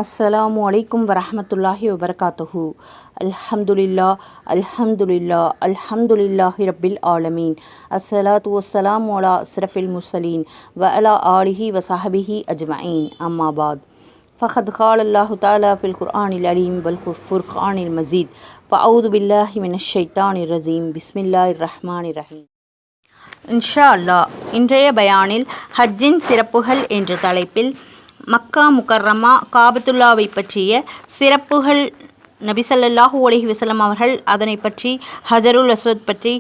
அஸ்ஸலாமு அலைக்கும் வரஹ்மத்துல்லாஹி வபரகாத்துஹு. அல்ஹம்துலில்லாஹி ரப்பில் ஆலமீன். அஸ்ஸலாத்து வஸ்ஸலாமு அலா அஸ்ரஃபில் முர்சலீன் வ அலா ஆலிஹி வ ஸஹ்பிஹி அஜ்மஈன். அம்மா பாத். ஃபகத் கால அல்லாஹு தஆலா ஃபில் குர்ஆனில் அலீம் வல் ஃபுர்கானில் மஜீத். ஃபஅஊது பில்லாஹி மினஷ் ஷைத்தானிர் ரஜீம். பிஸ்மில்லாஹிர் ரஹ்மானிர் ரஹீம். இன்ஷா அல்லாஹ் இன்றைய பயானில் ஹஜ்ஜின் சிறப்புகள் என்ற தலைப்பில் மக்கா முக்கர்ரமா காபத்துல்லாவை பற்றிய சிறப்புகள், நபி ஸல்லல்லாஹு அலைஹி வஸல்லம் அவர்கள் அதனை பற்றி, ஹஜருல் அஸ்வத் பற்றி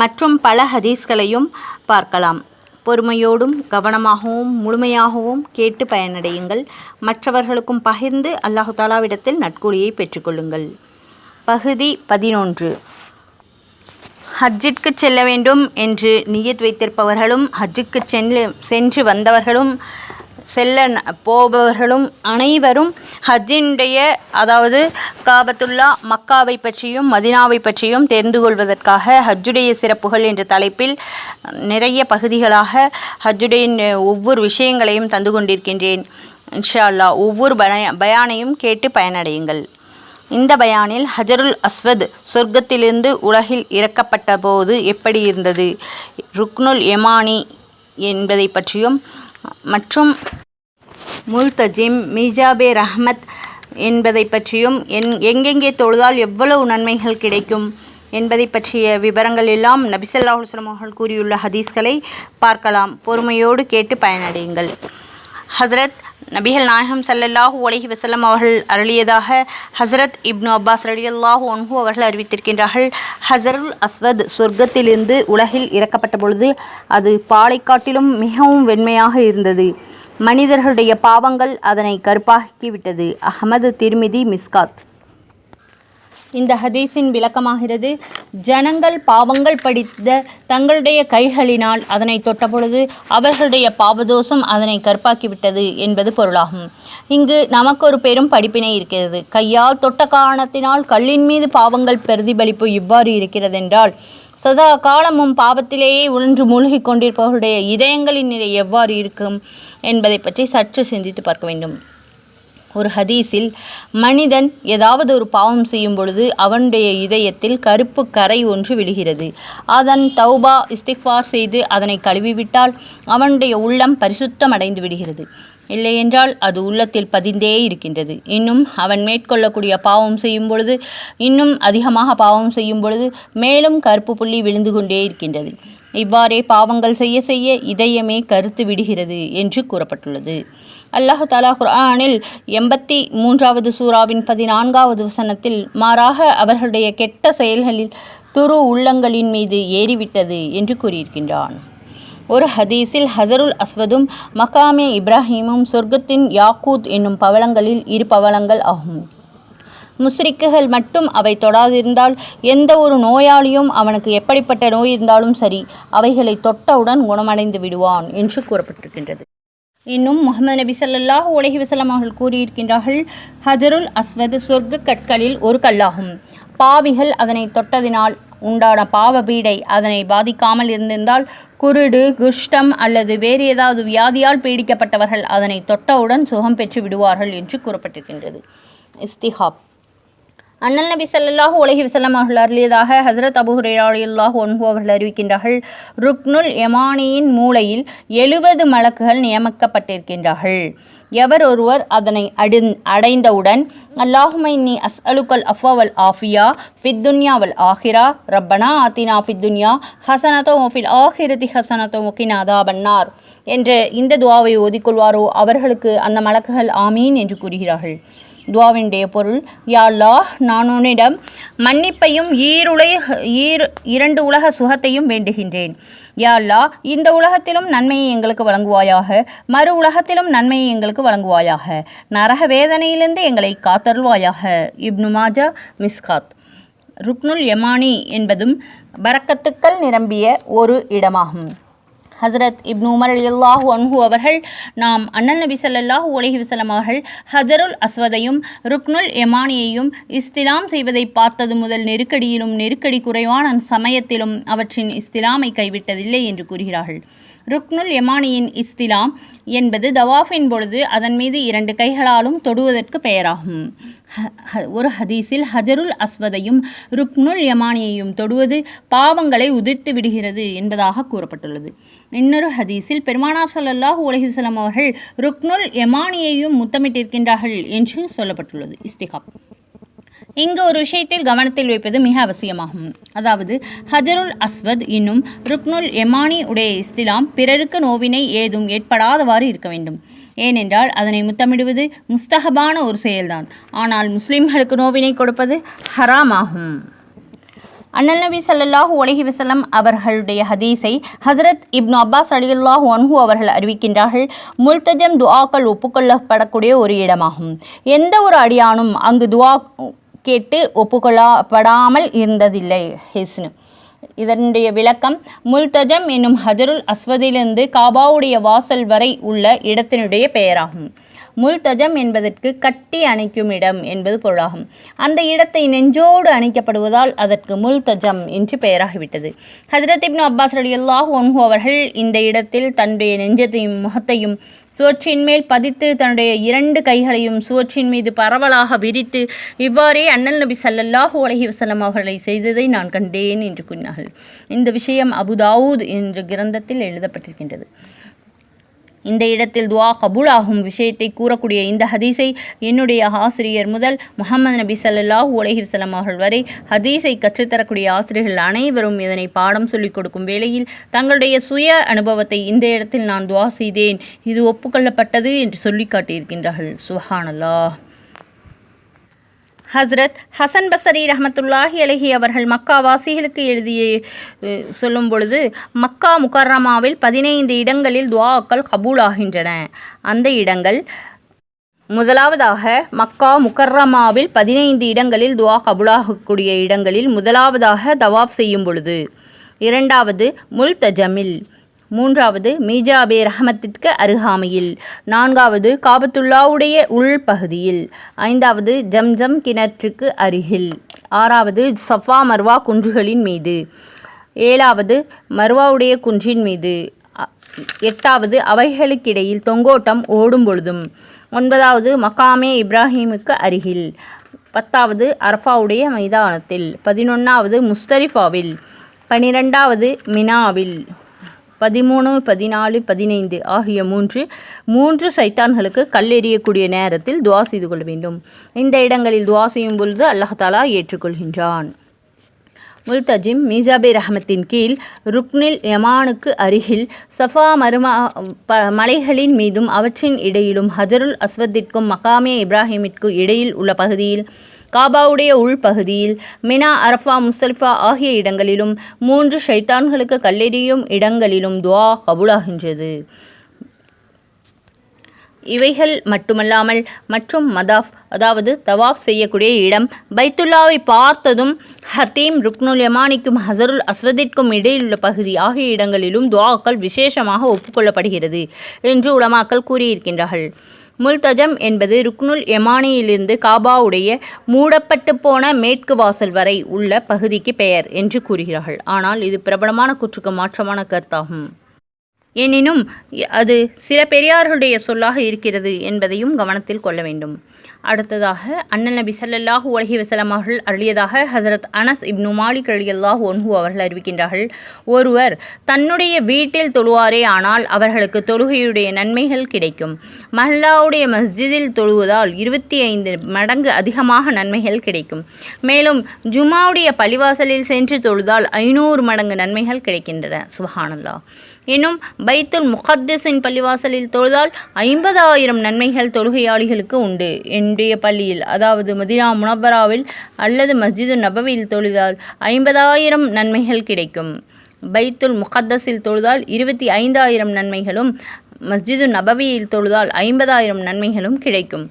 மற்றும் பல ஹதீஸ்களையும் பார்க்கலாம். பொறுமையோடும் கவனமாகவும் முழுமையாகவும் கேட்டு பயனடையுங்கள். மற்றவர்களுக்கும் பகிர்ந்து அல்லாஹு தாலாவிடத்தில் நற்கூலியை பெற்றுக்கொள்ளுங்கள். பகுதி 11. ஹஜ்ஜிற்கு செல்ல வேண்டும் என்று நியத் வைத்திருப்பவர்களும் ஹஜ்ஜுக்கு சென்று வந்தவர்களும் செல்ல போபவர்களும் அனைவரும் ஹஜ்ஜினுடைய, அதாவது காபத்துல்லா மக்காவை பற்றியும் மதினாவை பற்றியும் தெரிந்து கொள்வதற்காக ஹஜ்ஜுடைய சிறப்புகள் என்ற தலைப்பில் நிறைய பகுதிகளாக ஹஜ்ஜுடைய ஒவ்வொரு விஷயங்களையும் தந்து கொண்டிருக்கின்றேன். இன்ஷா அல்லாஹ் ஒவ்வொரு பயானையும் கேட்டு பயனடையுங்கள். இந்த பயானில் ஹஜருல் அஸ்வத் சொர்க்கத்திலிருந்து உலகில் இறக்கப்பட்ட போது எப்படி இருந்தது, ருக்னுல் யமானி என்பதை பற்றியும் மற்றும் முல்தஜிம் மீஜாபே ரஹ்மத் என்பதை பற்றியும் எங்கெங்கே தொழுதால் எவ்வளவு நன்மைகள் கிடைக்கும் என்பதை பற்றிய விவரங்கள் எல்லாம் நபி ஸல்லல்லாஹு அலைஹி வஸல்லம் அவர்கள் கூறியுள்ள ஹதீஸ்களை பார்க்கலாம். பொறுமையோடு கேட்டு பயனடையுங்கள். ஹஜ்ரத் நபிகள் நாயகம் ஸல்லல்லாஹு அலைஹி வஸல்லம் அவர்கள் அருளியதாக ஹஜ்ரத் இப்னு அப்பாஸ் ரலியல்லாஹு அன்ஹு அவர்கள் அறிவித்திருக்கின்றார்கள். ஹஜருல் அஸ்வத் சொர்க்கத்திலிருந்து உலகில் இறக்கப்பட்ட பொழுது அது பாலை காட்டிலும் மிகவும் வெண்மையாக இருந்தது. மனிதர்களுடைய பாவங்கள் அதனை கருப்பாக்கிவிட்டது. அஹ்மது, திர்மிதி, மிஸ்காத். இந்த ஹதீஸின் விளக்கமாகிறது, ஜனங்கள் பாவங்கள் படித்த தங்களுடைய கைகளினால் அதனை தொட்டபொழுது அவர்களுடைய பாவதோஷம் அதனை கற்பாக்கிவிட்டது என்பது பொருளாகும். இங்கு நமக்கு ஒரு பெரும் படிப்பினை இருக்கிறது. கையால் தொட்ட காரணத்தினால் கல்லின் மீது பாவங்கள் பிரதிபலிப்பு இவ்வாறு இருக்கிறதென்றால், சதா காலமும் பாவத்திலேயே உழன்று மூழ்கி கொண்டிருப்பவர்களுடைய இதயங்களின் நிலை எவ்வாறு இருக்கும் என்பதை பற்றி சற்று சிந்தித்து பார்க்க வேண்டும். ஒரு ஹதீஸில், மனிதன் ஏதாவது ஒரு பாவம் செய்யும் பொழுது அவனுடைய இதயத்தில் கருப்பு கரை ஒன்று விழுகிறது. அதன் தௌபா இஸ்திக்ஃபார் செய்து அதனை கழுவிவிட்டால் அவனுடைய உள்ளம் பரிசுத்தம் அடைந்து விடுகிறது. இல்லையென்றால் அது உள்ளத்தில் பதிந்தே இருக்கின்றது. இன்னும் அவன் மேற்கொள்ளக்கூடிய பாவம் செய்யும் பொழுது, இன்னும் அதிகமாக பாவம் செய்யும் பொழுது மேலும் கருப்பு புள்ளி விழுந்து கொண்டே இருக்கின்றது. இவ்வாறே பாவங்கள் செய்ய செய்ய இதயமே கருத்து விடுகிறது என்று கூறப்பட்டுள்ளது. அல்லாஹு தஆலா குர்ஆனில் 83வது சூராவின் 14வது வசனத்தில், மாறாக அவர்களுடைய கெட்ட செயல்களில் துரு உள்ளங்களின் மீது ஏறிவிட்டது என்று கூறியிருக்கின்றான். ஒரு ஹதீஸில் ஹஜருல் அஸ்வதும் மகாமே இப்ராஹீமும் சொர்க்கத்தின் யாக்கூத் என்னும் பவளங்களில் 2 பவளங்கள் ஆகும். முஸ்ரிக்குகள் மட்டும் அவை தொடாதிருந்தால் எந்த ஒரு நோயாளியும் அவனுக்கு எப்படிப்பட்ட நோய் இருந்தாலும் சரி அவைகளை தொட்டவுடன் குணமடைந்து விடுவான் என்று கூறப்பட்டிருக்கின்றது. இன்னும் முஹம்மது நபி ஸல்லல்லாஹு அலைஹி வஸல்லம் அவர்கள் கூறியிருக்கின்றார்கள், ஹஜருல் அஸ்வத் சொர்க்க கற்களில் ஒரு கல்லாகும். பாவிகள் அதனை தொட்டதினால் உண்டான பாவ பீடை அதனை பாதிக்காமல் இருந்திருந்தால், குருடு, குஷ்டம் அல்லது வேறு ஏதாவது வியாதியால் பீடிக்கப்பட்டவர்கள் அதனை தொட்டவுடன் சுகம் பெற்று விடுவார்கள் என்று கூறப்பட்டிருக்கின்றது. இஸ்திஹாப். அண்ணல் நபி ஸல்லல்லாஹு அலைஹி வஸல்லம் அவர்கள் அருளியதாக ஹஜ்ரத் அபூ ஹுரைரா ரலியல்லாஹு அன்ஹு அவர்கள் அறிவிக்கின்றார்கள், ருக்னுல் யமானியின் மூலையில் 70 மலக்குகள் நியமிக்கப்பட்டிருக்கின்றார்கள். எவர் ஒருவர் அதனை அடைந்தவுடன், அல்லாஹும்ம இன்னி அஸ்அலுக்கல் அஃவ வல் ஆஃபியா ஃபித் துன்யா வல் ஆஹிரா ரப்பனா ஆத்தினா ஃபித் துன்யா ஹஸனத்தன் வ ஃபில் ஆஹிரதி ஹஸனத்தன் வ கினா அஸாபன்னார் என்ற இந்த துஆவை ஓதிக்கொள்வாரோ அவர்களுக்கு அந்த மலக்குகள் ஆமீன் என்று கூறுகிறார்கள். துஆவினுடைய பொருள், யா அல்லாஹ், நான் உன்னிடம் மன்னிப்பையும் 2 உலக சுகத்தையும் வேண்டுகின்றேன். யா அல்லாஹ், இந்த உலகத்திலும் நன்மையை எங்களுக்கு வழங்குவாயாக, மறு உலகத்திலும் நன்மையை எங்களுக்கு வழங்குவாயாக, நரக வேதனையிலிருந்து எங்களை காத்தருள்வாயாக. இப்னு மாஜா, மிஸ்காத். ருக்னுல் யமானி என்பதும் பரக்கத்துக்கள் நிரம்பிய ஒரு இடமாகும். ஹஜ்ரத் இப்னு உமர் ரலியல்லாஹு அன்ஹு அவர்கள், நாம் அண்ணல் நபி ஸல்லல்லாஹு அலைஹி வஸல்லம் அவர்கள் ஹஜருல் அஸ்வதையும் ருக்னுல் யமானியையும் இஸ்திலாம் செய்வதை பார்த்தது முதல் நெருக்கடியிலும் நெருக்கடி குறைவான சமயத்திலும் அவற்றின் இஸ்திலாமை கைவிட்டதில்லை என்று கூறுகிறார்கள். ருக்னுல் யமானியின் இஸ்திலாம் என்பது தவாஃபின் பொழுது அதன் மீது 2 கைகளாலும் தொடுவதற்கு பெயராகும். ஒரு ஹதீஸில் ஹஜருல் அஸ்வதையும் ருக்னுல் யமானியையும் தொடுவது பாவங்களை உதிர்த்து விடுகிறது என்பதாக கூறப்பட்டுள்ளது. இன்னொரு ஹதீஸில் பெருமானார் ஸல்லல்லாஹு அலைஹி வஸல்லம் அவர்கள் ருக்னுல் யமானியையும் முத்தமிட்டிருக்கின்றார்கள் என்று சொல்லப்பட்டுள்ளது. இஸ்திகாப். இங்கு ஒரு விஷயத்தில் கவனத்தில் வைப்பது மிக அவசியமாகும். அதாவது ஹஜருல் அஸ்வத் இன்னும் ருக்னுல் யமானி உடைய இஸ்திலாம் பிறருக்கு நோவினை ஏதும் ஏற்படாதவாறு இருக்க வேண்டும். ஏனென்றால் அதனை முத்தமிடுவது முஸ்தஹபான ஒரு செயல்தான். ஆனால் முஸ்லிம்களுக்கு நோவினை கொடுப்பது ஹராமாகும். அண்ணல் நபி ஸல்லல்லாஹு அலைஹி வஸல்லம் அவர்களுடைய ஹதீஸை ஹஸரத் இப்னு அப்பாஸ் ரலியல்லாஹு அன்ஹு அவர்கள் அறிவிக்கின்றார்கள். முல்தஜம் துஆக்கள் ஒப்புக்கொள்ளப்படக்கூடிய ஒரு இடமாகும். எந்த ஒரு அடியானும் அங்கு துஆ கேட்டு ஒப்புக்கொள்ளப்படாமல் இருந்ததில்லை. ஹிஸ்னு இதனுடைய விளக்கம், முல்தஜம் என்னும் ஹஜருல் அஸ்வதிலிருந்து காபாவுடைய வாசல் வரை உள்ள இடத்தினுடைய பெயராகும். முல்தஜம் என்பதற்கு கட்டி அணைக்கும் இடம் என்பது பொருளாகும். அந்த இடத்தை நெஞ்சோடு அணைக்கப்படுவதால் அதற்கு முல்தஜம் என்று பெயராகிவிட்டது. ஹஜ்ரத் இப்னு அப்பாஸ் ரலியல்லாஹு அன்ஹு அவர்கள் இந்த இடத்தில் தன்னுடைய நெஞ்சத்தையும் முகத்தையும் சுவற்றின் மேல் பதித்து தன்னுடைய 2 கைகளையும் சுவற்றின் மீது பரவலாக விரித்து இவ்வாறே அண்ணல் நபி ஸல்லல்லாஹு அலைஹி வஸல்லம் அவர்களை செய்ததை நான் கண்டேன் என்று கூறினார்கள். இந்த விஷயம் அபு தாவூத் என்ற கிரந்தத்தில் எழுதப்பட்டிருக்கின்றது. இந்த இடத்தில் துஆ கபூலாகும் விஷயத்தை கூறக்கூடிய இந்த ஹதீஸை என்னுடைய ஆசிரியர் முதல் முஹம்மது நபி ஸல்லல்லாஹு அலைஹி வஸல்லம் அவர்கள் வரை ஹதீஸை கற்றுத்தரக்கூடிய ஆசிரியர்கள் அனைவரும் இதனை பாடம் சொல்லிக் கொடுக்கும் வேளையில் தங்களுடைய சுய அனுபவத்தை இந்த இடத்தில் நான் துஆ செய்தேன், இது ஒப்புக்கொள்ளப்பட்டது என்று சொல்லி காட்டியிருக்கின்றார்கள். சுப்ஹானல்லாஹ். ஹஸ்ரத் ஹசன் பஸரி ரஹ்மத்துல்லாஹி அலைஹி அவர்கள் மக்கா வாசிகளுக்கு எழுதிய சொல்லும் பொழுது, மக்கா முகர்ரமாவில் 15 இடங்களில் துஆக்கள் கபூலாகின்றன. அந்த இடங்கள், முதலாவதாக மக்கா முகர்ரமாவில் 15 இடங்களில் துஆ கபூலாகக்கூடிய இடங்களில் முதலாவதாக தவாப் செய்யும் பொழுது, இரண்டாவது முல்தஜமில், மூன்றாவது மீஜாபே ரஹமத்திற்கு அருகாமையில், நான்காவது காபத்துல்லாவுடைய உள்பகுதியில், ஐந்தாவது ஜம்ஜம் கிணற்றுக்கு அருகில், ஆறாவது சஃபா மர்வா குன்றுகளின் மீது, ஏழாவது மர்வாவுடைய குன்றின் மீது, எட்டாவது அவைகளுக்கிடையில் தொங்கோட்டம் ஓடும் பொழுதும், ஒன்பதாவது மகாமே இப்ராஹீமுக்கு அருகில், பத்தாவது அரஃபாவுடைய மைதானத்தில், 11வது முஸ்தலிஃபாவில், 12வது மினாவில், 13, 14, 15 ஆகிய மூன்று சைத்தான்களுக்கு கல்லெறியக்கூடிய நேரத்தில் துஆ செய்து கொள்ள வேண்டும். இந்த இடங்களில் துஆ செய்யும் பொழுது அல்லாஹ் தஆலா ஏற்றுக்கொள்கின்றான். முல்தஜிம் மீசாபே ரஹமத்தின் கீழ் ருக்னில் யமானுக்கு அருகில் சஃபா மருமா மலைகளின் மீதும் அவற்றின் இடையிலும் ஹஜருல் அஸ்வத்திற்கும் மகாமே இப்ராஹிமிற்கு இடையில் உள்ள பகுதியில், காபாவுடைய உள்பகுதியில், மினா, அரஃபா, முஸ்தலிஃபா ஆகிய இடங்களிலும் 3 ஷைத்தான்களுக்கு கல்லெறியும் இடங்களிலும் துஆ கபூலாகின்றது. இவைகள் மட்டுமல்லாமல் மற்றும் மதாஃப், அதாவது தவாஃப் செய்யக்கூடிய இடம், பைத்துல்லாவை பார்த்ததும் ஹத்தீம், ருக்னுல் யமானிக்கும் ஹஜருல் அஸ்வதிற்கும் இடையிலுள்ள பகுதி ஆகிய இடங்களிலும் துஆக்கள் விசேஷமாக ஒப்புக்கொள்ளப்படுகிறது என்று உலமாக்கள் கூறியிருக்கின்றார்கள். முல்தஜம் என்பது ருக்னுல் யமானியிலிருந்து காபாவுடைய மூடப்பட்டு போன மேற்கு வாசல் வரை உள்ள பகுதிக்கு பெயர் என்று கூறுகிறார்கள். ஆனால் இது பிரபலமான கூற்றுக்கு மாற்றமான கருத்தாகும். எனினும் அது சில பெரியார்களுடைய சொல்லாக இருக்கிறது என்பதையும் கவனத்தில் கொள்ள வேண்டும். அடுத்ததாக அண்ணல் நபி ஸல்லல்லாஹு அலைஹி வஸல்லம் அவர்கள் அருளியதாக ஹஸரத் அனஸ் இப்னு மாலிக் ரலியல்லாஹு அன்ஹு அவர்கள் அறிவிக்கின்றார்கள், ஒருவர் தன்னுடைய வீட்டில் தொழுவாரே ஆனால் அவர்களுக்கு தொழுகையுடைய நன்மைகள் கிடைக்கும். மஹல்லாவுடைய மஸ்ஜிதில் தொழுவதால் 25 மடங்கு அதிகமாக நன்மைகள் கிடைக்கும். மேலும் ஜும்மாவுடைய பள்ளிவாசலில் சென்று தொழுதால் 500 மடங்கு நன்மைகள் கிடைக்கின்றன. சுப்ஹானல்லாஹ். இன்னும் பைத்துல் முகத்தஸின் பள்ளிவாசலில் தொழுதால் 50,000 நன்மைகள் தொழுகையாளிகளுக்கு உண்டு. என்னுடைய பள்ளியில், அதாவது மதீனா முனவ்வராவில் அல்லது மஸ்ஜிது நபவியில் தொழுதால் 50,000 நன்மைகள் கிடைக்கும். பைத்துல் முகத்தஸில் தொழுதால் 25,000 நன்மைகளும், மஸ்ஜிது நபவியில் தொழுதால் 50,000 நன்மைகளும் கிடைக்கும்.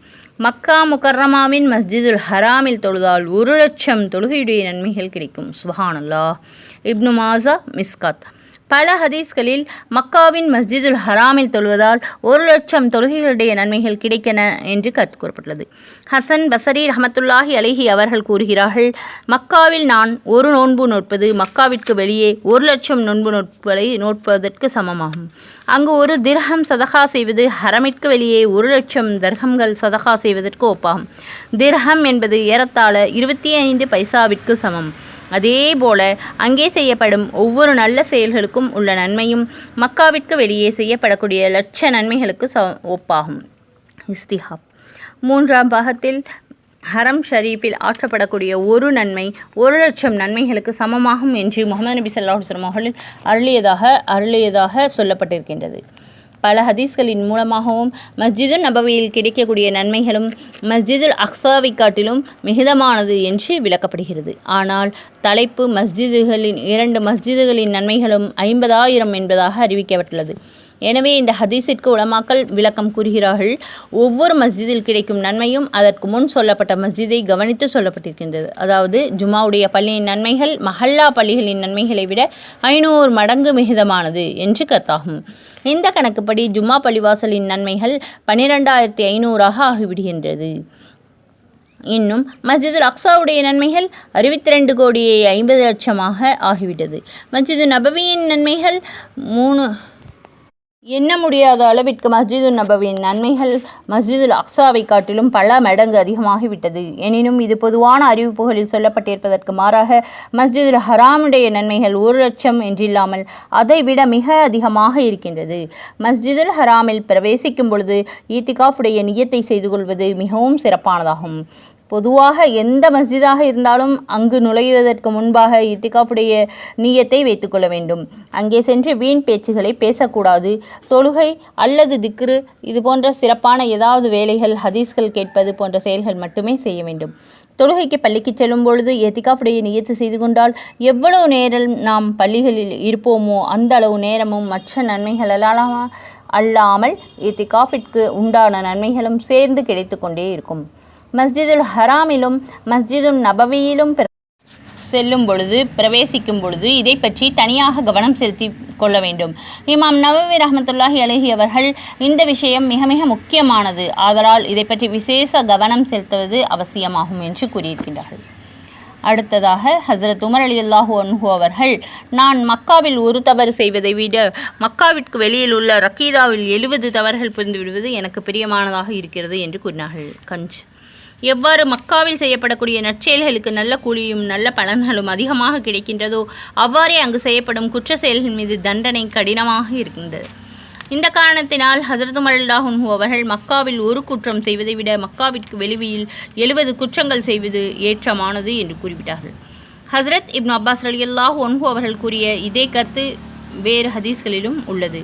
மக்கா முகர்ரமாவின் மஸ்ஜிதுல் ஹராமில் தொழுதால் 1,00,000 தொழுகையுடைய நன்மைகள் கிடைக்கும். சுப்ஹானல்லாஹ். இப்னு மாஜா மிஸ்காத். பல ஹதீஸ்களில் மக்காவின் மஸ்ஜிதுல் ஹராமில் தொழுவதால் 1,00,000 தொழுகைகளுடைய நன்மைகள் கிடைக்கன என்று கருத்து கூறப்பட்டுள்ளது. ஹசன் பசரி ரஹமத்துல்லாஹி அலைஹி அவர்கள் கூறுகிறார்கள், மக்காவில் நான் ஒரு நோன்பு நோட்பது மக்காவிற்கு வெளியே 1,00,000 நோன்பு நோட்புகளை நோட்பதற்கு சமமாகும். அங்கு ஒரு திர்ஹம் சதகா செய்வது ஹரமிற்கு வெளியே 1,00,000 தர்ஹம்கள் சதகா செய்வதற்கு ஒப்பாகும். திர்ஹம் என்பது ஏறத்தாழ 25 பைசாவிற்கு சமம். அதேபோல அங்கே செய்யப்படும் ஒவ்வொரு நல்ல செயல்களுக்கும் உள்ள நன்மையும் மக்காவிற்கு வெளியே செய்யப்படக்கூடிய லட்ச நன்மைகளுக்கு ஒப்பாகும். இஸ்திஹாப் 3ஆம் பாகத்தில் ஹரம் ஷரீஃபில் ஆற்றப்படக்கூடிய ஒரு நன்மை 1,00,000 நன்மைகளுக்கு சமமாகும் என்று முஹம்மது நபி ஸல்லல்லாஹு அலைஹி வஸல்லம் அவர்கள் அருளியதாக சொல்லப்பட்டிருக்கின்றது. பல ஹதீஸ்களின் மூலமாகவும் மஸ்ஜிதுல் நபவியில் கிடைக்கக்கூடிய நன்மைகளும் மஸ்ஜிதுல் அக்ஸாவை காட்டிலும் மிகுதமானது என்று விளக்கப்படுகிறது. ஆனால் தலைப்பு மஸ்ஜிதுகளின் 2 மஸ்ஜிதுகளின் நன்மைகளும் 50,000 என்பதாக அறிவிக்கப்பட்டுள்ளது. எனவே இந்த ஹதீஸிற்கு உலமாக்கள் விளக்கம் கூறுகிறார்கள். ஒவ்வொரு மஸ்ஜிதில் கிடைக்கும் நன்மையும் அதற்கு முன் சொல்லப்பட்ட மஸ்ஜிதை கவனித்து சொல்லப்பட்டிருக்கின்றது. அதாவது ஜுமாவுடைய பள்ளியின் நன்மைகள் மஹல்லா பள்ளிகளின் நன்மைகளை விட 500 மடங்கு மிகுதமானது என்று கருத்தாகும். இந்த கணக்குப்படி ஜும்மா பள்ளிவாசலின் நன்மைகள் 12,500 ஆகிவிடுகின்றது. இன்னும் மஸ்ஜிதுல் அக்ஸாவுடைய நன்மைகள் 62,50,00,000 ஆகிவிட்டது. மஸ்ஜிது நபவியின் நன்மைகள் எண்ண முடியாத அளவிற்கு மஸ்ஜிதுல் நபவியின் நன்மைகள் மஸ்ஜிதுல் அக்ஸாவை காட்டிலும் பல மடங்கு அதிகமாகிவிட்டது. எனினும் இது பொதுவான அறிவிப்புகளில் சொல்லப்பட்டிருப்பதற்கு மாறாக மஸ்ஜிதுல் ஹராமுடைய நன்மைகள் 1,00,000 என்றில்லாமல் அதைவிட மிக அதிகமாக இருக்கின்றது. மஸ்ஜிதுல் ஹராமில் பிரவேசிக்கும் பொழுது ஈத்திகாஃபுடைய நியத்தை செய்து கொள்வது மிகவும் சிறப்பானதாகும். பொதுவாக எந்த மஸ்ஜிதாக இருந்தாலும் அங்கு நுழைவதற்கு முன்பாக இத்திகாஃபுடைய நியத்தை வைத்துக்கொள்ள வேண்டும். அங்கே சென்று வீண் பேச்சுகளை பேசக்கூடாது. தொழுகை அல்லது திக்ரு இது போன்ற சிறப்பான ஏதாவது வேலைகள், ஹதீஸ்கள் கேட்பது போன்ற செயல்கள் மட்டுமே செய்ய வேண்டும். தொழுகைக்கு பள்ளிக்கு செல்லும் பொழுது இத்திகாஃபுடைய நியத்து செய்து கொண்டால் எவ்வளவு நேரம் நாம் பள்ளிகளில் இருப்போமோ அந்த அளவு நேரமும் மற்ற நன்மைகள் அல்லாமல் இத்திகாஃபிற்கு உண்டான நன்மைகளும் சேர்ந்து கிடைத்து கொண்டே இருக்கும். மஸ்ஜிதுல் ஹராமிலும் மஸ்ஜிதுல் நபவியிலும் செல்லும் பொழுது பிரவேசிக்கும் பொழுது இதை பற்றி தனியாக கவனம் செலுத்தி கொள்ள வேண்டும். இமாம் நவவி ரஹ்மத்துல்லாஹி அலைஹி அவர்கள் இந்த விஷயம் மிக மிக முக்கியமானது, ஆதலால் இதை பற்றி விசேஷ கவனம் செலுத்துவது அவசியமாகும் என்று கூறியிருக்கின்றார்கள். அடுத்ததாக ஹசரத் உமர் ரலியல்லாஹு அன்ஹு அவர்கள், நான் மக்காவில் ஒரு தவறு செய்வதை விட மக்காவிற்கு வெளியில் உள்ள ரக்கீதாவில் 70 தவறுகள் புரிந்து விடுவது எனக்கு பிரியமானதாக இருக்கிறது என்று கூறினார்கள். கஞ்ச் எவ்வாறு மக்காவில் செய்யப்படக்கூடிய நற்செயல்களுக்கு நல்ல கூலியும் நல்ல பலன்களும் அதிகமாக கிடைக்கின்றதோ அவ்வாறே அங்கு செய்யப்படும் குற்ற செயல்கள் மீது தண்டனை கடினமாக இருக்கின்றது. இந்த காரணத்தினால் ஹசரத் உமர் ரலியல்லாஹு அன்ஹு அவர்கள் மக்காவில் ஒரு குற்றம் செய்வதை விட மக்காவிற்கு வெளியில் 70 குற்றங்கள் செய்வது ஏற்றமானது என்று குறிப்பிட்டார்கள். ஹசரத் இப்னு அப்பாஸ் ரலியல்லாஹு அன்ஹு அவர்கள் கூறிய இதே கருத்து வேறு ஹதீஸ்களிலும் உள்ளது.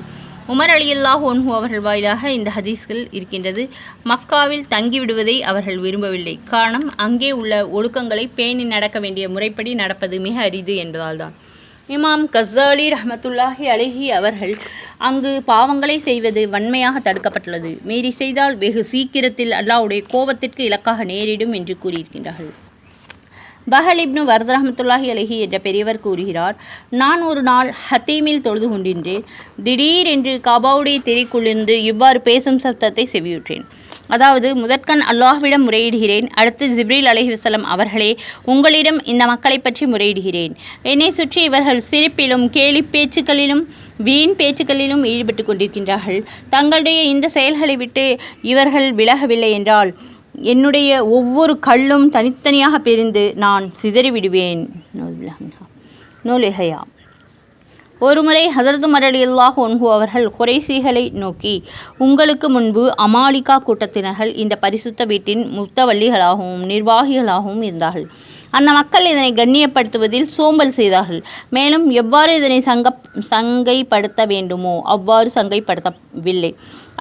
உமர் ரலியல்லாஹு அன்ஹு அவர்கள் வாயிலாக இந்த ஹதீஸ்கள் இருக்கின்றது. மக்காவில் தங்கிவிடுவதை அவர்கள் விரும்பவில்லை. காரணம், அங்கே உள்ள ஒழுக்கங்களை பேணி நடக்க வேண்டிய முறைப்படி நடப்பது மிக அரிது என்பதால்தான். இமாம் கஸ்ஸாலி ரஹ்மத்துல்லாஹி அலைஹி அவர்கள், அங்கு பாவங்களை செய்வது வன்மையாக தடுக்கப்பட்டுள்ளது, மீறி செய்தால் வெகு சீக்கிரத்தில் அல்லாஹ்வுடைய கோபத்திற்கு இலக்காக நேரிடும் என்று கூறியிருக்கின்றார்கள். பஹல் இப்னு வர்த் ரஹ்மத்துல்லாஹி அலைஹி என்ற பெரியவர் கூறுகிறார், நான் ஒரு நாள் ஹத்தீமில் தொழுது கொண்டிருந்தேன். திடீரென்று காபாவுடைய திரைக்குள்ளிருந்து இவ்வாறு பேசும் சத்தத்தை செவியுற்றேன். அதாவது, முதற்கண் அல்லாஹ்விடம் முறையிடுகிறேன், அடுத்து ஜிப்ரீல் அலைஹிஸ்ஸலாம் அவர்களே, உங்களிடம் இந்த மக்களை பற்றி முறையிடுகிறேன். என்னை சுற்றி இவர்கள் சிரிப்பிலும் கேலி பேச்சுக்களிலும் வீண் பேச்சுக்களிலும் ஈடுபட்டு கொண்டிருக்கின்றார்கள். தங்களுடைய இந்த செயல்களை விட்டு இவர்கள் விலகவில்லை என்றால் என்னுடைய ஒவ்வொரு கல்லும் தனித்தனியாக பிரிந்து நான் சிதறிவிடுவேன். நூலிஹையா. ஒருமுறை ஹசரத் உமர் ரலியல்லாஹு அன்ஹு அவர்கள் குறைஷிகளை நோக்கி, உங்களுக்கு முன்பு அமாலிகா கூட்டத்தினர்கள் இந்த பரிசுத்த வீட்டின் முத்தவள்ளிகளாகவும் நிர்வாகிகளாகவும் இருந்தார்கள். அந்த மக்கள் இதனை கண்ணியப்படுத்துவதில் சோம்பல் செய்தார்கள். மேலும் எவ்வாறு இதனை சங்கைப்படுத்த வேண்டுமோ அவ்வாறு சங்கைப்படுத்தவில்லை.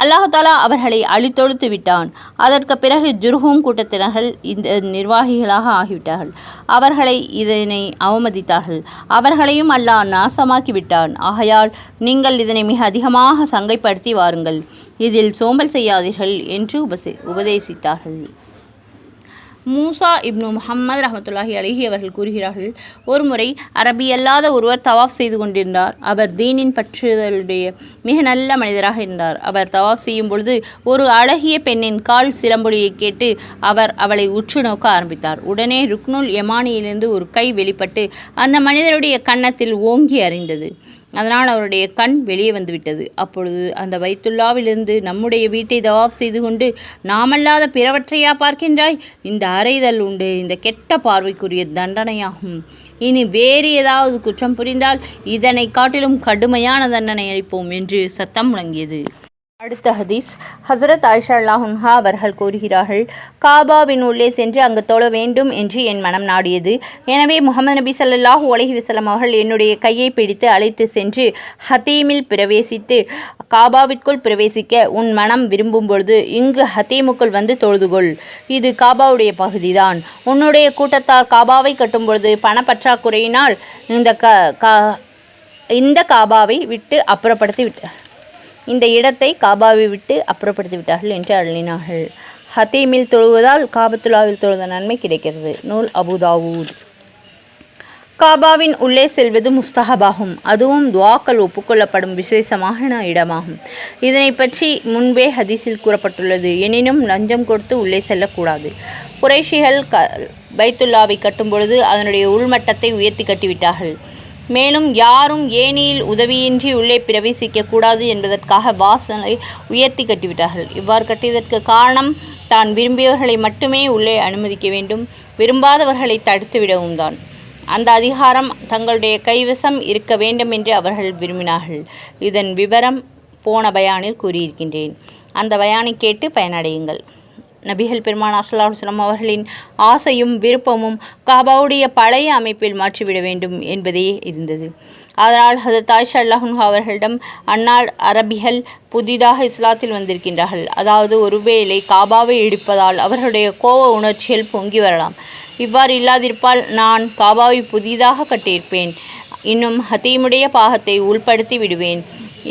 அல்லாஹ் தஆலா அவர்களை அழித்தொடுத்து விட்டான். அதற்கு பிறகு ஜுர்ஹூம் கூட்டத்தினர்கள் இந்த நிர்வாகிகளாக ஆகிவிட்டார்கள். அவர்களை இதனை அவமதித்தார்கள். அவர்களையும் அல்லாஹ் நாசமாக்கி விட்டான். ஆகையால் நீங்கள் இதனை மிக அதிகமாக சங்கைப்படுத்தி வாருங்கள், இதில் சோம்பல் செய்யாதீர்கள் என்று உபதேசித்தார்கள். மூசா இப்னு முஹம்மது ரஹமத்துல்லாஹி அலைஹி அவர்கள் கூறுகிறார்கள், ஒருமுறை அரபி அல்லாத ஒருவர் தவாஃப் செய்து கொண்டிருந்தார். அவர் தீனின் பற்றுதலுடைய மிக நல்ல மனிதராக இருந்தார். அவர் தவாஃப் செய்யும் பொழுது ஒரு அழகிய பெண்ணின் கால் சிலம்பொலியை கேட்டு அவர் அவளை உற்று நோக்க ஆரம்பித்தார். உடனே ருக்னுல் யமானியிலிருந்து ஒரு கை வெளிப்பட்டு அந்த மனிதருடைய கன்னத்தில் ஓங்கி அறிந்தது. அதனால் அவருடைய கண் வெளியே வந்துவிட்டது. அப்பொழுது அந்த பைத்துல்லாவிலிருந்து, நம்முடைய வீட்டை தவாஃப் செய்து கொண்டு நாமல்லாத பிறவற்றையா பார்க்கின்றாய்? இந்த அறைதல் உண்டு இந்த கெட்ட பார்வைக்குரிய தண்டனையாகும். இனி வேறு ஏதாவது குற்றம் புரிந்தால் இதனை காட்டிலும் கடுமையான தண்டனை அளிப்போம் என்று சத்தம் முழங்கியது. அடுத்த ஹதீஸ், ஹசரத் ஆயிஷா அல்லாஹுன்ஹா அவர்கள் கூறுகிறார்கள், காபாவின் உள்ளே சென்று அங்கு தொழ வேண்டும் என்று என் மனம் நாடியது. எனவே முகமது நபி ஸல்லல்லாஹு அலைஹி வஸல்லம் அவர்கள் என்னுடைய கையை பிடித்து அழைத்து சென்று ஹதீமில் பிரவேசித்து, காபாவிற்குள் பிரவேசிக்க உன் மனம் விரும்பும் பொழுது இங்கு ஹதீமுக்குள் வந்து தொழுதுகொள். இது காபாவுடைய பகுதிதான். உன்னுடைய கூட்டத்தார் காபாவை கட்டும் பொழுது பணப்பற்றாக்குறையினால் இந்த காபாவை விட்டு அப்புறப்படுத்தி விட்டார். இந்த இடத்தை காபாவை விட்டு அப்புறப்படுத்தி விட்டார்கள் என்று அருளினார்கள். ஹதீமில் தொழுவதால் காபத்துல்லாவில் தொழுத நன்மை கிடைக்கிறது. நூல் அபு தாவூத். காபாவின் உள்ளே செல்வது முஸ்தஹபாகும். அதுவும் துவாக்கள் ஒப்புக்கொள்ளப்படும் விசேஷமான இடமாகும். இதனை பற்றி முன்பே ஹதீஸில் கூறப்பட்டுள்ளது. எனினும் லஞ்சம் கொடுத்து உள்ளே செல்லக்கூடாது. குறைஷிகள் பைத்துல்லாவை கட்டும் பொழுது அதனுடைய உள்மட்டத்தை உயர்த்தி கட்டிவிட்டார்கள். மேலும் யாரும் ஏணியில் உதவியின்றி உள்ளே பிரவேசிக்க கூடாது என்பதற்காக வாசலை உயர்த்தி கட்டிவிட்டார்கள். இவ்வாறு கட்டியதற்கு காரணம் தான் விரும்பியவர்களை மட்டுமே உள்ளே அனுமதிக்க வேண்டும், விரும்பாதவர்களை தடுத்துவிடவும் தான். அந்த அதிகாரம் தங்களுடைய கைவசம் இருக்க வேண்டும் என்று அவர்கள் விரும்பினார்கள். இதன் விவரம் போன பயானில் கூறியிருக்கின்றேன். அந்த பயானை கேட்டு பயனடையுங்கள். நபிகள் பெருமானார் ஸல்லல்லாஹு அலைஹி வஸல்லம் அவர்களின் ஆசையும் விருப்பமும் காபாவுடைய பழைய அமைப்பில் மாற்றிவிட வேண்டும் என்பதே இருந்தது. அதனால் ஹதரத் ஆயிஷா அல்லாஹுன்ஹா அவர்களிடம், அன்னார் அரபிகள் புதிதாக இஸ்லாத்தில் வந்திருக்கின்றார்கள். அதாவது ஒருவேளை காபாவை இடிப்பதால் அவர்களுடைய கோப உணர்ச்சிகள் பொங்கி வரலாம். இவ்வாறு இல்லாதிருப்பால் நான் காபாவை புதிதாக கட்டியிருப்பேன். இன்னும் ஹதீமுடைய பாகத்தை உள்படுத்தி விடுவேன்.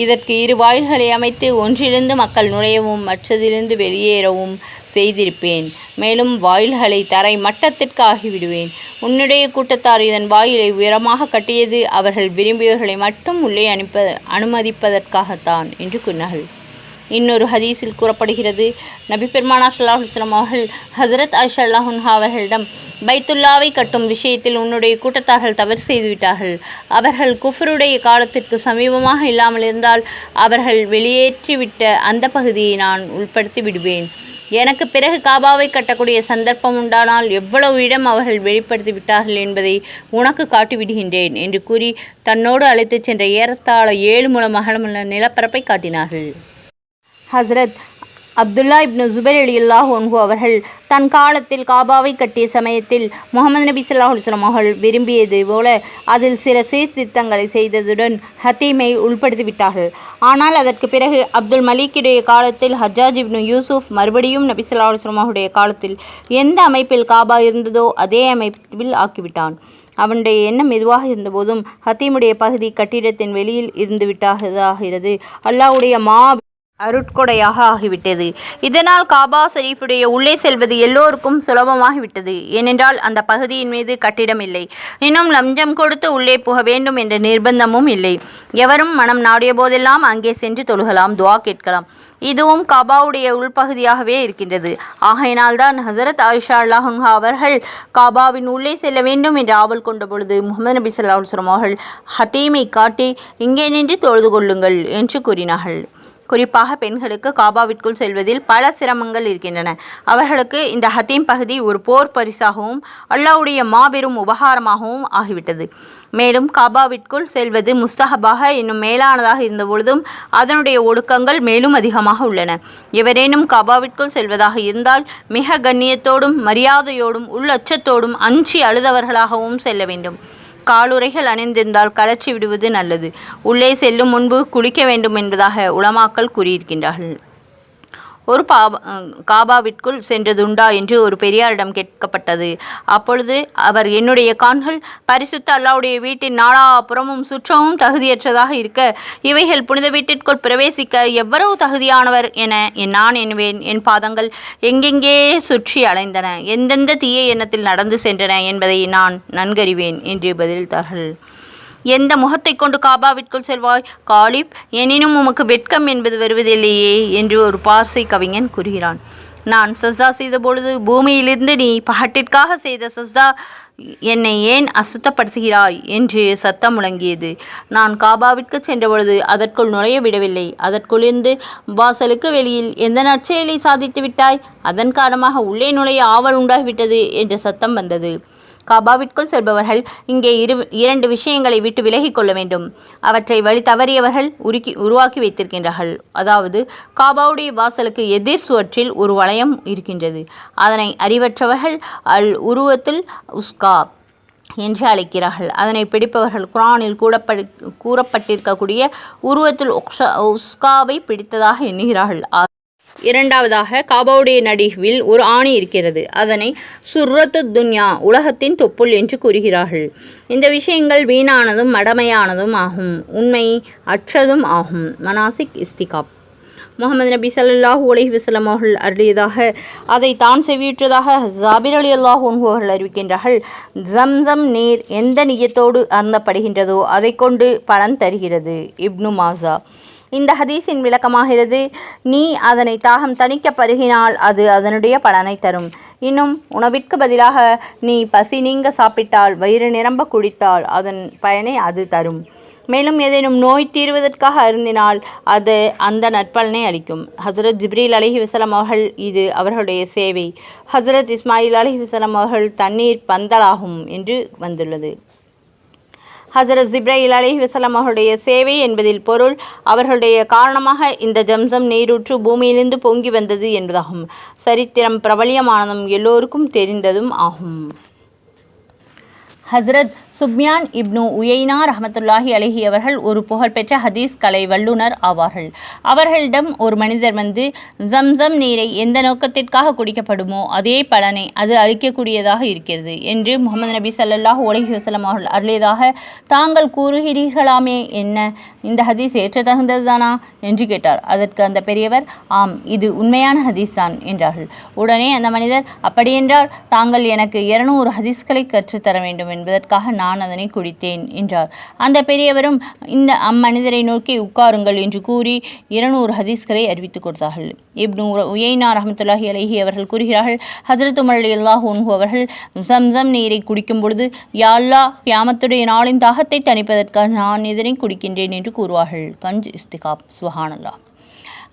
இதற்கு 2 வாயில்களை அமைத்து ஒன்றிலிருந்து மக்கள் நுழையவும் மற்றதிலிருந்து வெளியேறவும் செய்திருப்பேன். மேலும் வாயில்களை தரை மட்டத்திற்கு ஆகிவிடுவேன். உன்னுடைய கூட்டத்தார் இதன் வாயிலை உயரமாக கட்டியது அவர்கள் விரும்பியவர்களை மட்டும் உள்ளே அனுமதிப்பதற்காகத்தான் என்று கூறினார்கள். இன்னொரு ஹதீஸில் கூறப்படுகிறது, நபி பெருமானார் ஸல்லல்லாஹு அலைஹி வஸல்லம் அவர்கள் ஹஸரத் ஆயிஷா அல்லாஹுன்ஹா அவர்களிடம், பைத்துல்லாவை கட்டும் விஷயத்தில் உன்னுடைய கூட்டத்தார்கள் தவறு செய்துவிட்டார்கள். அவர்கள் குஃபருடைய காலத்திற்கு சமீபமாக இல்லாமல் இருந்தால் அவர்கள் வெளியேற்றிவிட்ட அந்த பகுதியை நான் உள்படுத்தி விடுவேன். எனக்கு பிறகு காபாவை கட்டக்கூடிய சந்தர்ப்பம் உண்டானால் எவ்வளவு இடம் அவர்கள் வெளிப்படுத்தி விட்டார்கள் என்பதை உனக்கு காட்டிவிடுகின்றேன் என்று கூறி தன்னோடு அழைத்துச் சென்ற ஏறத்தாழ 7 முழம் அகலமுள்ள நிலப்பரப்பை காட்டினார்கள். ஹஸ்ரத் அப்துல்லா இப்னு ஜுபைர் ரலியல்லாஹு அன்ஹு அவர்கள் தன் காலத்தில் காபாவை கட்டிய சமயத்தில் முகமது நபி ஸல்லல்லாஹு அலைஹி வஸல்லம் அவர்கள் விரும்பியது போல அதில் சில சீர்திருத்தங்களை செய்ததுடன் ஹத்தீமை உள்படுத்திவிட்டார்கள். ஆனால் அதற்கு பிறகு அப்துல் மலீக்குடைய காலத்தில் ஹஜ்ஜாஜ் இப்னு யூசுப் மறுபடியும் நபி ஸல்லல்லாஹு அலைஹி வஸல்லம் அவருடைய காலத்தில் எந்த அமைப்பில் காபா இருந்ததோ அதே அமைப்பில் ஆக்கிவிட்டான். அவனுடைய எண்ணம் எதுவாக இருந்தபோதும் ஹத்தீமுடைய பகுதி கட்டிடத்தின் வெளியில் இருந்து விட்டாகிறது. அல்லாஹ்வுடைய அருட்கொடையாக ஆகிவிட்டது. இதனால் காபா ஷரீஃபுடைய உள்ளே செல்வது எல்லோருக்கும் சுலபமாகிவிட்டது. ஏனென்றால் அந்த பகுதியின் மீது கட்டிடம் இல்லை. இன்னும் லஞ்சம் கொடுத்து உள்ளே போக வேண்டும் என்ற நிர்பந்தமும் இல்லை. எவரும் மனம் நாடிய போதெல்லாம் அங்கே சென்று தொழுகலாம், துவா கேட்கலாம். இதுவும் காபாவுடைய உள்பகுதியாகவே இருக்கின்றது. ஆகையினால்தான் ஹஸரத் ஆயிஷா அல்லாஹுன்ஹா அவர்கள் காபாவின் உள்ளே செல்ல வேண்டும் என்று ஆவல் கொண்ட பொழுது முஹம்மது நபி ஸல்லல்லாஹு அலைஹி வஸல்லம் அவர்கள் ஹத்தீமை காட்டி இங்கே நின்று தொழுது கொள்ளுங்கள் என்று கூறினார்கள். குறிப்பாக பெண்களுக்கு காபாவிற்குள் செல்வதில் பல சிரமங்கள் இருக்கின்றன. அவர்களுக்கு இந்த ஹத்தீம் பகுதி ஒரு போர் பரிசாகவும் அல்லாஹ்வுடைய மாபெரும் உபகாரமாகவும் ஆகிவிட்டது. மேலும் காபாவிற்குள் செல்வது முஸ்தஹபாக இன்னும் மேலானதாக இருந்தபொழுதும் அதனுடைய ஒடுக்கங்கள் மேலும் அதிகமாக உள்ளன. எவரேனும் காபாவிற்குள் செல்வதாக இருந்தால் மிக கண்ணியத்தோடும் மரியாதையோடும் உள்ளச்சத்தோடும் அஞ்சி அழுதவர்களாகவும் செல்ல வேண்டும். காலுறைகள் அணிந்திருந்தால் கலற்றி விடுவது நல்லது. உள்ளே செல்லும் முன்பு குளிக்க வேண்டும் என்பதாக உலமாக்கள் கூறியிருக்கின்றார்கள். ஒரு காபாவிற்குள் சென்றதுண்டா என்று ஒரு பெரியாரிடம் கேட்கப்பட்டது. அப்பொழுது அவர், என்னுடைய கால்கள் பரிசுத்த அல்லாஹ்வுடைய வீட்டின் நாலாபுறமும் சுற்றமும் தகுதியற்றதாக இருக்க இவைகள் புனித வீட்டிற்குள் பிரவேசிக்க எவ்வளவு தகுதியானவர் என நான் எண்ணுவேன். என் பாதங்கள் எங்கெங்கே சுற்றி அலைந்தன, எந்தெந்த தீய எண்ணத்தில் நடந்து சென்றன என்பதை நான் நன்கறிவேன் என்று பதிலளித்தார்கள். எந்த முகத்தை கொண்டு காபாவிற்குள் செல்வாய் காலிப், எனினும் உமக்கு வெட்கம் என்பது வருவதில்லையே என்று ஒரு பார்சி கவிஞன் கூறுகிறான். நான் சஸ்தா செய்த பொழுது, பூமியிலிருந்து நீ பகட்டிற்காக செய்த சஸ்தா என்னை ஏன் அசுத்தப்படுத்துகிறாய் என்று சத்தம் முழங்கியது. நான் காபாவிற்கு சென்றபொழுது அதற்குள் நுழைய விடவில்லை. அதற்குள்ளிருந்து வாசலுக்கு வெளியில் எந்த நற்செயலை சாதித்து விட்டாய், அதன் காரணமாக உள்ளே நுழைய ஆவல் உண்டாகிவிட்டது என்ற சத்தம் வந்தது. காபாவிற்குள் செல்பவர்கள் இங்கே இரண்டு விஷயங்களை விட்டு விலகி கொள்ள வேண்டும். அவற்றை வழி தவறியவர்கள் உருவாக்கி வைத்திருக்கின்றார்கள். அதாவது, காபாவுடைய வாசலுக்கு எதிர் சுவற்றில் ஒரு வளையம் இருக்கின்றது. அதனை அறிவற்றவர்கள் அல் உருவத்துல் உஸ்கா என்று அழைக்கிறார்கள். அதனை பிடிப்பவர்கள் குர்ஆனில் கூறப்பட்டிருக்கக்கூடிய உருவத்துல் உஸ்காவை பிடித்ததாக எண்ணுகிறார்கள். இரண்டாவதாக, காபாவுடைய நடுவில் ஒரு ஆணி இருக்கிறது. அதனை சுர்ரத்து துன்யா, உலகத்தின் தொப்புள் என்று கூறுகிறார்கள். இந்த விஷயங்கள் வீணானதும் மடமையானதும் ஆகும், உண்மை அற்றதும் ஆகும். மனாசிக் இஸ்திகாப். முகமது நபி ஸல்லல்லாஹு அலைஹி வஸல்லம் அவர்கள் அருளியதாக அதை தான் செவியுற்றதாக ஜாபிர் ரலியல்லாஹு அன்ஹு அவர்கள் அறிவிக்கின்றார்கள். ஜம்சம் நீர் எந்த நியத்தோடு அருந்தப்படுகின்றதோ அதை கொண்டு பலன் தருகிறது. இப்னு மாஜா. இந்த ஹதீஸின் விளக்கமாகிறது, நீ அதனை தாகம் தணிக்க பருகினால் அது அதனுடைய பலனை தரும். இன்னும் உணவிற்கு பதிலாக நீ பசி நீங்க சாப்பிட்டால், வயிறு நிரம்ப குடித்தால் அதன் பயனை அது தரும். மேலும் ஏதேனும் நோய் தீர்வதற்காக அருந்தினால் அது அந்த நற்பலனை அளிக்கும். ஹசரத் ஜிப்ரீல் அலைஹிவஸல்லம் அவர்கள், இது அவர்களுடைய சேவை. ஹசரத் இஸ்மாயில் அலைஹிவஸல்லம் அவர்கள், தண்ணீர் பந்தலாகும் என்று வந்துள்ளது. ஹசரத் ஜிப்ராயில் அலைஹிவஸல்லம் அவர்களுடைய சேவை என்பதில் பொருள் அவர்களுடைய காரணமாக இந்த ஜம்சம் நீரூற்று பூமியிலிருந்து பொங்கி வந்தது என்பதாகும். சரித்திரம் பிரபலியமானதும் எல்லோருக்கும் தெரிந்ததும் ஆகும். ஹசரத் சுப்யான் இப்னு உயைனா ரஹமத்துல்லாஹி அலைஹி அவர்கள் ஒரு புகழ்பெற்ற ஹதீஸ் கலை வல்லுனர் ஆவார்கள். அவர்களிடம் ஒரு மனிதர் வந்து, ஜம்சம் நீரை எந்த நோக்கத்திற்காக குடிக்கப்படுமோ அதே பலனை அது அளிக்கக்கூடியதாக இருக்கிறது என்று முகமது நபி ஸல்லல்லாஹு அலைஹி வஸல்லம் அவர்கள் அருளியதாக தாங்கள் கூறுகிறீர்களாமே, என்ன இந்த ஹதீஸ் ஏற்றத்தகுந்ததுதானா என்று கேட்டார். அதற்கு அந்த பெரியவர், ஆம், இது உண்மையான ஹதீஸ் தான் என்றார்கள். உடனே அந்த மனிதர், அப்படியென்றால் தாங்கள் எனக்கு 200 ஹதீஸ்களை கற்றுத்தர வேண்டும் என்பதற்காக நான் அதனை குடித்தேன் என்றார். அந்த பெரியவரும் இந்த அம்மனிதரை நோக்கி உட்காருங்கள் என்று கூறி 200 ஹதீஸ்களை அறிவித்துக் கொடுத்தார்கள். இப்னு உயைனா ரஹமத்துல்லாஹி அலைஹி அவர்கள் கூறுகிறார்கள், ஹஜ்ரத் உமர் ரலியல்லாஹு அன்ஹு அவர்கள் ஜம்சம் நீரை குடிக்கும் பொழுது, யா அல்லாஹ், கியாமத்துடைய நாளின் தாகத்தை தணிப்பதற்காக நான் இதனை குடிக்கின்றேன் என்று கூறுவார்கள். கஞ்ச் இஸ்திகாப். சுப்ஹானல்லாஹ்.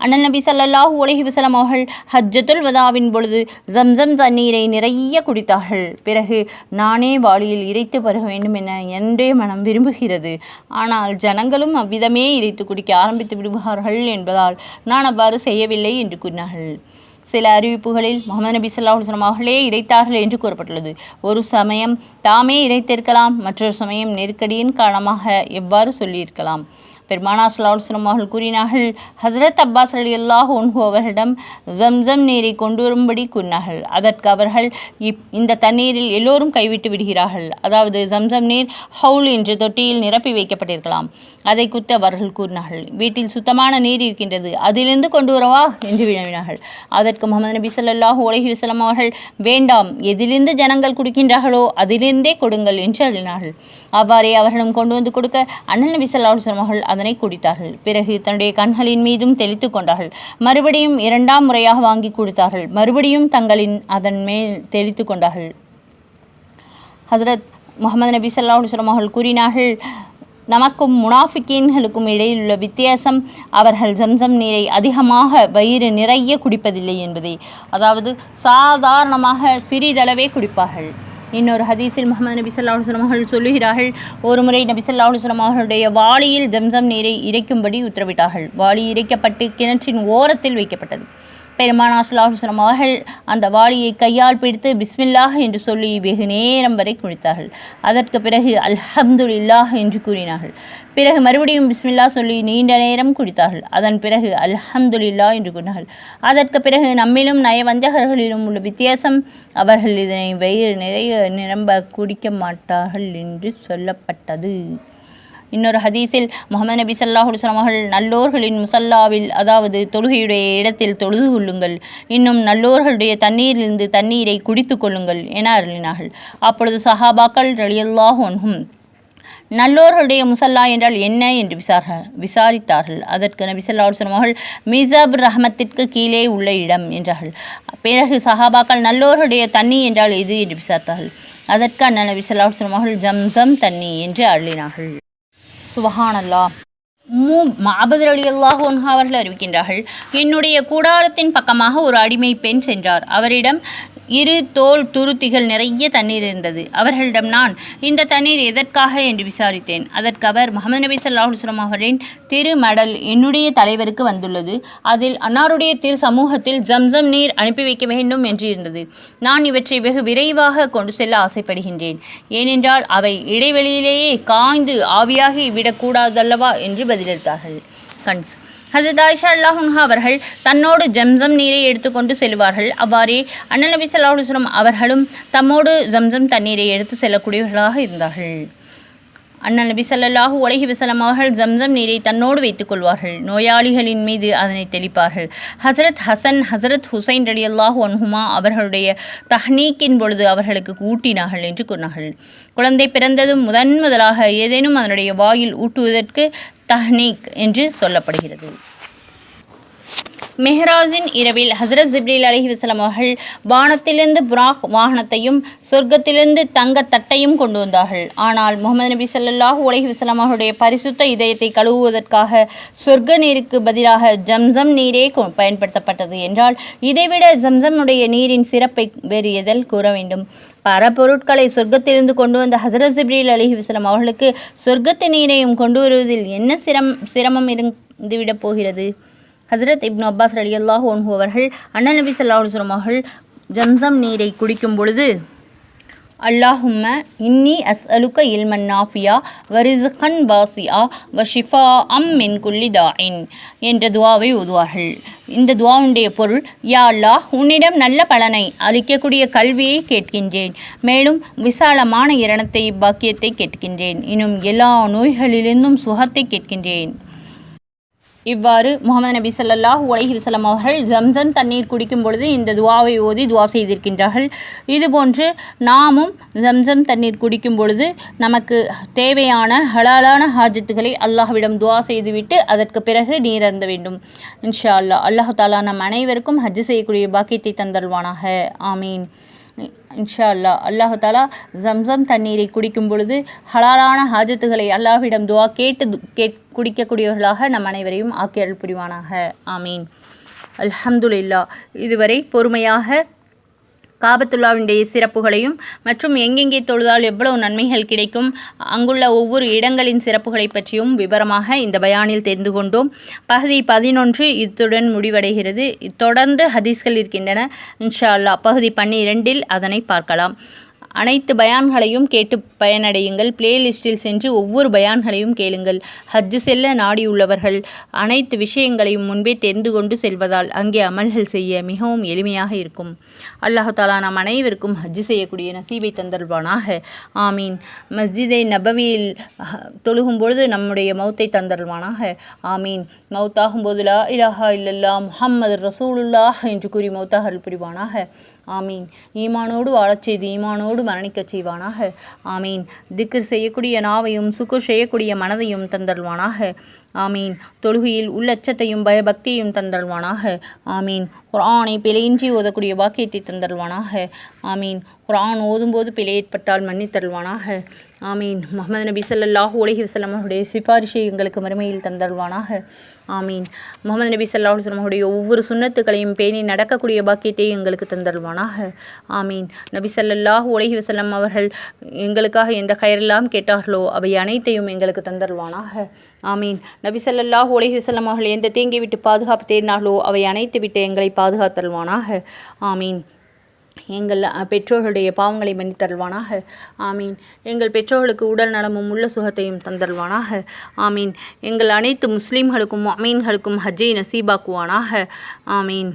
அண்ணல் நபி ஸல்லல்லாஹு அலைஹி வஸல்லம் அவர்கள் ஹஜ்ஜத்துல் வதாவின் பொழுது ஜம்சம் தண்ணீரை நிறைய குடித்தார்கள். பிறகு, நானே வாளியில் இறைத்து பருக வேண்டும் என என்னுடைய மனம் விரும்புகிறது, ஆனால் ஜனங்களும் அவ்விதமே இறைத்து குடிக்க ஆரம்பித்து விடுவார்கள் என்பதால் நான் அவ்வாறு செய்யவில்லை என்று கூறினார்கள். சில அறிவிப்புகளில் முகமது நபி ஸல்லல்லாஹு அலைஹி வஸல்லம் அவர்களே இறைத்தார்கள் என்று கூறப்பட்டுள்ளது. ஒரு சமயம் தாமே இறைத்திருக்கலாம், மற்றொரு சமயம் நெருக்கடியின் காரணமாக எவ்வாறு சொல்லியிருக்கலாம். பெருமானார் ஸல்லல்லாஹு அலைஹி வஸல்லம் அவர்கள் கூறினார்கள், ஹஜ்ரத் அப்பாஸ் ரலியல்லாஹு அன்ஹு அவர்களிடம் ஜம்சம் நீரை கொண்டு வரும்படி கூறினார்கள். அதற்கு அவர்கள், இந்த தண்ணீரில் எல்லோரும் கைவிட்டு விடுகிறார்கள். அதாவது ஜம்சம் நீர் ஹவுல் என்ற தொட்டியில் நிரப்பி வைக்கப்பட்டிருக்கலாம். அதை குறித்து அவர்கள் கூறினார்கள், வீட்டில் சுத்தமான நீர் இருக்கின்றது, அதிலிருந்து கொண்டு வரவா என்று வினவினார்கள். அதற்கு முகமது நபி ஸல்லல்லாஹு அலைஹி வஸல்லம் அவர்கள், வேண்டாம், எதிலிருந்து ஜனங்கள் குடிக்கின்றார்களோ அதிலிருந்தே கொடுங்கள் என்று அருளினார்கள். அவ்வாறே அவர்களும் கொண்டு வந்து கொடுக்க அண்ணல் நபி ஸல்லல்லாஹு அலைஹி வஸல்லம் அவர்கள் அதனை குடித்தார்கள். பிறகு தன்னுடைய கண்களின் மீதும் தெளித்து கொண்டார்கள். மறுபடியும் 2ஆம் முறையாக வாங்கி கொடுத்தார்கள். மறுபடியும் அதன் மேல் தெளித்து கொண்டார்கள். ஹஜ்ரத் முஹம்மது நபி ஸல்லல்லாஹு அலைஹி வஸல்லம் அவர்கள் கூறினார்கள், நமக்கும் முனாஃபிக்கீன்களுக்கும் இடையில் உள்ள வித்தியாசம் அவர்கள் ஜம்சம் நீரை அதிகமாக வயிறு நிறைய குடிப்பதில்லை என்பதே. அதாவது சாதாரணமாக சிறிதளவே குடிப்பார்கள். இன்னொரு ஹதீஸில் முகமது நபி ஸல்லல்லாஹு அலைஹி வஸல்லம் அவர்கள் சொல்லுகிறார்கள், ஒரு முறை நபி ஸல்லல்லாஹு அலைஹி வஸல்லம் அவர்களுடைய வாளியில் ஜம்சம் நீரை இறைக்கும்படி உத்தரவிட்டார்கள். வாளி இறைக்கப்பட்டு கிணற்றின் ஓரத்தில் வைக்கப்பட்டது. பெருமானார் ஸல்லல்லாஹு அலைஹி வஸல்லம் அவர்கள் அந்த வாளியை கையால் பிடித்து பிஸ்மில்லாஹ் என்று சொல்லி வெகு நேரம் வரை குடித்தார்கள். அதற்கு பிறகு அல்ஹம்துலில்லாஹ் என்று கூறினார்கள். பிறகு மறுபடியும் பிஸ்மில்லா சொல்லி நீண்ட நேரம் குடித்தார்கள். அதன் பிறகு அல்ஹம்துலில்லாஹ் என்று கூறினார்கள். அதற்கு பிறகு நம்மிலும் நயவஞ்சகர்களிலும் உள்ள வித்தியாசம், அவர்கள் இதனை வயிறு நிறைய நிரம்ப குடிக்க மாட்டார்கள் என்று சொல்லப்பட்டது. இன்னொரு ஹதீஸில் முஹம்மது நபி ஸல்லல்லாஹு அலைஹி வஸல்லம் அவர்கள் நல்லோர்களின் முசல்லாவில், அதாவது தொழுகையுடைய இடத்தில் தொழுது கொள்ளுங்கள், இன்னும் நல்லோர்களுடைய தண்ணீரிலிருந்து தண்ணீரை குடித்து கொள்ளுங்கள் என அருளினார்கள். அப்பொழுது சஹாபாக்கள் ரலியல்லாஹு அன்ஹும் நல்லோர்களுடைய முசல்லா என்றால் என்ன என்று விசாரித்தார்கள். அதற்கு நபி ஸல்லல்லாஹு அலைஹி வஸல்லம் அவர்கள் மிஸாப் ரஹ்மத்திற்கு கீழே உள்ள இடம் என்றார்கள். பிறகு சஹாபாக்கள் நல்லோர்களுடைய தண்ணி என்றால் எது என்று விசாரித்தார்கள். அதற்கு அண்ணன் நபி ஸல்லல்லாஹு அலைஹி வஸல்லம் அவர்கள் ஜம்சம் தண்ணி என்று அருளினார்கள். சுப்ஹானல்லாஹ். மஅபத் ரலியல்லாஹு அன்ஹு அவர்கள் அறிவிக்கின்றார்கள், என்னுடைய கூடாரத்தின் பக்கமாக ஒரு அடிமை பெண் சென்றார். அவரிடம் 2 தோல் துருத்திகள் நிறைய தண்ணீர் இருந்தது. அவர்களிடம் நான், இந்த தண்ணீர் எதற்காக என்று விசாரித்தேன். அதற்கு அவர், முஹம்மது நபி ஸல்லல்லாஹு அலைஹி வஸல்லம் அவர்களின் திருமடல் என்னுடைய தலைவருக்கு வந்துள்ளது. அதில் அன்னாருடைய திரு சமூகத்தில் ஜம்சம் நீர் அனுப்பி வைக்க வேண்டும் என்று இருந்தது. நான் இவற்றை வெகு விரைவாக கொண்டு செல்ல ஆசைப்படுகின்றேன். ஏனென்றால் அவை இடைவெளியிலேயே காய்ந்து ஆவியாகி விடக்கூடாதல்லவா என்று பதிலளித்தார்கள். கன்ஸ். ஹஸரத் ஆயிஷா ரலியல்லாஹு அன்ஹா அவர்கள் தன்னோடு ஜம்சம் நீரை எடுத்துக்கொண்டு செல்வார்கள். அவ்வாறே அண்ணல் நபி ஸல்லல்லாஹு அலைஹி வஸல்லம் அவர்களும் தம்மோடு ஜம்சம் தண்ணீரை எடுத்து செல்லக்கூடியவர்களாக இருந்தார்கள். அண்ணல் நபி ஸல்லல்லாஹு அலைஹி வஸல்லம் அவர்கள் ஜம்சம் நீரை தன்னோடு வைத்துக் கொள்வார்கள். நோயாளிகளின் மீது அதனை தெளிப்பார்கள். ஹஸரத் ஹசன், ஹஸரத் ஹுசைன் ரலியல்லாஹு அன்ஹுமா அவர்களுடைய தஹ்னீக்கின் பொழுது அவர்களுக்கு ஊட்டினார்கள் என்று கூறினார்கள். குழந்தை பிறந்ததும் முதலாக ஏதேனும் அதனுடைய வாயில் ஊட்டுவதற்கு தஹ்னீக் என்று சொல்லப்படுகிறது. மெஹ்ராஜின் இரவில் ஹஸரத் ஜிப்ரீல் அலைஹிஸ்ஸலாம் அவர்கள் வானத்திலிருந்து புராக் வாகனத்தையும் சொர்க்கத்திலிருந்து தங்கத் தட்டையும் கொண்டு வந்தார்கள். ஆனால் முஹம்மது நபி ஸல்லல்லாஹு அலைஹி வஸல்லம் அவர்களுடைய பரிசுத்த இதயத்தை கழுவுவதற்காக சொர்க்க நீருக்கு பதிலாக ஜம்சம் நீரே பயன்படுத்தப்பட்டது என்றால், இதைவிட ஜம்சமுடைய நீரின் சிறப்பை வேறு எதில் கூற வேண்டும்? பரப்பொருட்களை சொர்க்கத்திலிருந்து கொண்டு வந்த ஹஸரத் ஜிப்ரீல் அலைஹிஸ்ஸலாம் அவர்களுக்கு சொர்க்கத்து நீரையும் கொண்டு வருவதில் என்ன சிரமம் இருந்துவிடப் போகிறது? ஹஸரத் இப்னு அப்பாஸ் ரலியல்லாஹு அன்ஹு அவர்கள் அண்ணல் நபி ஸல்லல்லாஹு அலைஹி வஸல்லம் அவர்கள் ஜம்சம் நீரை குடிக்கும் பொழுது, அல்லாஹும்ம இன்னி அஸ்அலுக இல்மன் நாஃபியா வரிஸ்கன் வாசியா வஷிஃபா மின் குல்லி தாஇன் என்ற துவாவை ஓதுவார்கள். இந்த துவாவுடைய பொருள், யா அல்லாஹ், உன்னிடம் நல்ல பலனை அளிக்கக்கூடிய கல்வியை கேட்கின்றேன், மேலும் விசாலமான இரணத்தை பாக்கியத்தை கேட்கின்றேன், இன்னும் எல்லா நோய்களிலிருந்தும் சுகத்தை கேட்கின்றேன். இவ்வாறு முஹம்மது நபி ஸல்லல்லாஹு அலைஹி வஸல்லம் அவர்கள் ஜம்சம் தண்ணீர் குடிக்கும் பொழுது இந்த துவாவை ஓதி துவா செய்திருக்கின்றார்கள். இதுபோன்று நாமும் ஜம்சம் தண்ணீர் குடிக்கும் பொழுது நமக்கு தேவையான ஹலாலான ஹாஜத்துகளை அல்லாஹ்விடம் துவா செய்துவிட்டு அதற்கு பிறகு நீர் அருந்த வேண்டும். இன்ஷா அல்லாஹ். அல்லாஹ் தஆலா நம் அனைவருக்கும் ஹஜ் செய்யக்கூடிய பாக்கியத்தை தந்தல்வானாக. ஆமீன். இன்ஷா அல்லாஹ். அல்லாஹ் தஆலா ஜம்சம் தண்ணீரை குடிக்கும் பொழுது ஹலாலான ஹாஜத்துகளை அல்லாஹ்விடம் துவா கேட்டு குடிக்கக்கூடியவர்களாக நம் அனைவரையும் ஆக்கியருள் புரிவானாக. ஆமீன். அல்ஹம்துலில்லாஹ். இதுவரை பொறுமையாக காபத்துல்லாவினுடைய சிறப்புகளையும் மற்றும் எங்கெங்கே தொழுதால் எவ்வளவு நன்மைகள் கிடைக்கும், அங்குள்ள ஒவ்வொரு இடங்களின் சிறப்புகளை பற்றியும் விவரமாக இந்த பயானில் தெரிந்து கொண்டோம். பகுதி 11 இத்துடன் முடிவடைகிறது. தொடர்ந்து ஹதீஸ்கள் இருக்கின்றன. இன்ஷா அல்லாஹ் பகுதி 12 அதனை பார்க்கலாம். அனைத்து பயான்களையும் கேட்டு பயனடையுங்கள். பிளேலிஸ்டில் சென்று ஒவ்வொரு பயான்களையும் கேளுங்கள். ஹஜ் செல்ல நாடியுள்ளவர்கள் அனைத்து விஷயங்களையும் முன்பே தெரிந்து கொண்டு செல்வதால் அங்கே அமல்கள் செய்ய மிகவும் எளிமையாக இருக்கும். அல்லாஹ் தஆலா நம் அனைவருக்கும் ஹஜ் செய்யக்கூடிய நசீபை தந்தருள்வானாக. ஆமீன். மஸ்ஜிதை நபவியில் தொழுகும் பொழுது நம்முடைய மௌத்தை தந்தருள்வானாக. ஆமீன். மௌத்தாகும்போது லா இலாஹா இல்லல்லாஹ் முஹம்மது ரசூலுல்லாஹ் என்று கூறி மௌத்தாக அருள் புரிவானாக. ஆமீன். ஈமானோடு வாழச் செய்து ஈமானோடு மரணிக்கச் செய்வானாக. ஆமீன். திக்ர் செய்யக்கூடிய நாவையும் சுக்குர் செய்யக்கூடிய மனதையும் தந்தருள்வானாக. ஆமீன். தொழுகையில் உள்ளச்சத்தையும் பயபக்தியையும் தந்தருள்வானாக. ஆமீன். குர்ஆனை பிழையின்றி ஓதக்கூடிய பாக்கியத்தை தந்தருள்வானாக. ஆமீன். குர்ஆன் ஓதும்போது பிழை ஏற்பட்டால் மன்னித்தருள்வானாக. ஆமீன். முஹம்மது நபி ஸல்லல்லாஹு அலைஹி வஸல்லம் அவருடைய சிபாரிஷை எங்களுக்கு மறுமையில் தந்தருள்வானாக. ஆமீன். முஹம்மது நபி ஸல்லல்லாஹு அலைஹி வஸல்லம் அவருடைய ஒவ்வொரு சுன்னத்துக்களையும் பேணி நடக்கக்கூடிய பாக்கியத்தை எங்களுக்கு தந்தருள்வானாக. ஆமீன். நபி ஸல்லல்லாஹு அலைஹி வஸல்லம் அவர்கள் எங்களுக்காக எந்த கைரெல்லாம் கேட்டார்களோ அவை அனைத்தையும் எங்களுக்கு தந்தருள்வானாக. ஆமீன். நபி ஸல்லல்லாஹு அலைஹி வஸல்லம் அவர்கள் எந்த தீங்கை விட்டு பாதுகாப்பு தேடினார்களோ அவை அனைத்து விட்டு எங்களை பாதுகாத்தல்வானாக. ஆமீன். எங்கள் பெற்றோர்களுடைய பாவங்களை மன்னித்தருள்வானாக. ஆமீன். எங்கள் பெற்றோர்களுக்கு உடல் நலமும் உள்ள சுகத்தையும் தந்தருள்வானாக. ஆமீன். எங்கள் அனைத்து முஸ்லீம்களுக்கும் அமீன்களுக்கும் ஹஜ்ஜை நசீபாக்குவானாக. ஆமீன்.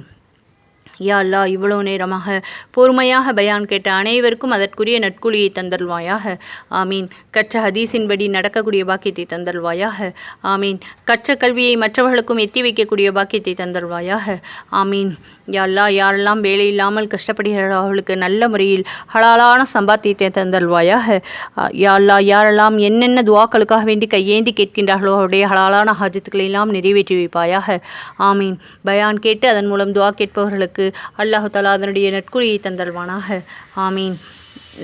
யா அல்லாஹ், இவ்வளோ நேரமாக பொறுமையாக பயான் கேட்ட அனைவருக்கும் அதற்குரிய நட்குழியை தந்தருள்வாயாக. ஆமீன். கற்ற ஹதீஸின்படி நடக்கக்கூடிய பாக்கியத்தை தந்தருள்வாயாக. ஆமீன். கற்ற கல்வியை மற்றவர்களுக்கும் எத்தி வைக்கக்கூடிய பாக்கியத்தை தந்தருள்வாயாக. ஆமீன். யா அல்லாஹ், யாரெல்லாம் வேலை இல்லாமல் கஷ்டப்படுகிறார்களோ அவர்களுக்கு நல்ல முறையில் ஹலாலான சம்பாத்தியத்தை தந்தருள்வாயாக. யா அல்லாஹ், யாரெல்லாம் என்னென்ன துவாக்களுக்காக வேண்டி கையேந்தி கேட்கின்றார்களோ அவருடைய ஹலாலான ஹாஜத்துக்களை எல்லாம் நிறைவேற்றி வைப்பாயாக. ஆமீன். பயான் கேட்டு அதன் மூலம் துவா கேட்பவர்களுக்கு அல்லாஹு தஆலா அதனுடைய நட்குழியை தந்தருள்வானாக. ஆமீன்.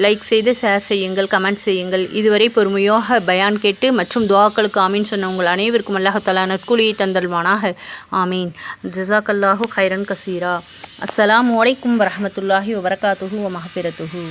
லைக் செய்து ஷேர் செய்யுங்கள், கமெண்ட் செய்யுங்கள். இதுவரை பொறுமையாக பயான் கேட்டு மற்றும் துவாக்களுக்கு ஆமீன் சொன்ன உங்கள் அனைவருக்கும் அல்லாஹு தஆலா நற்கூலியை தந்தருள்வானாக. ஆமீன். ஜஸாக்கல்லாஹு கைரன் கசீரா. அஸ்ஸலாமு அலைக்கும் வரஹ்மத்துல்லாஹி வபரகாத்துஹு வ மஹ்ஃபிரத்துஹு.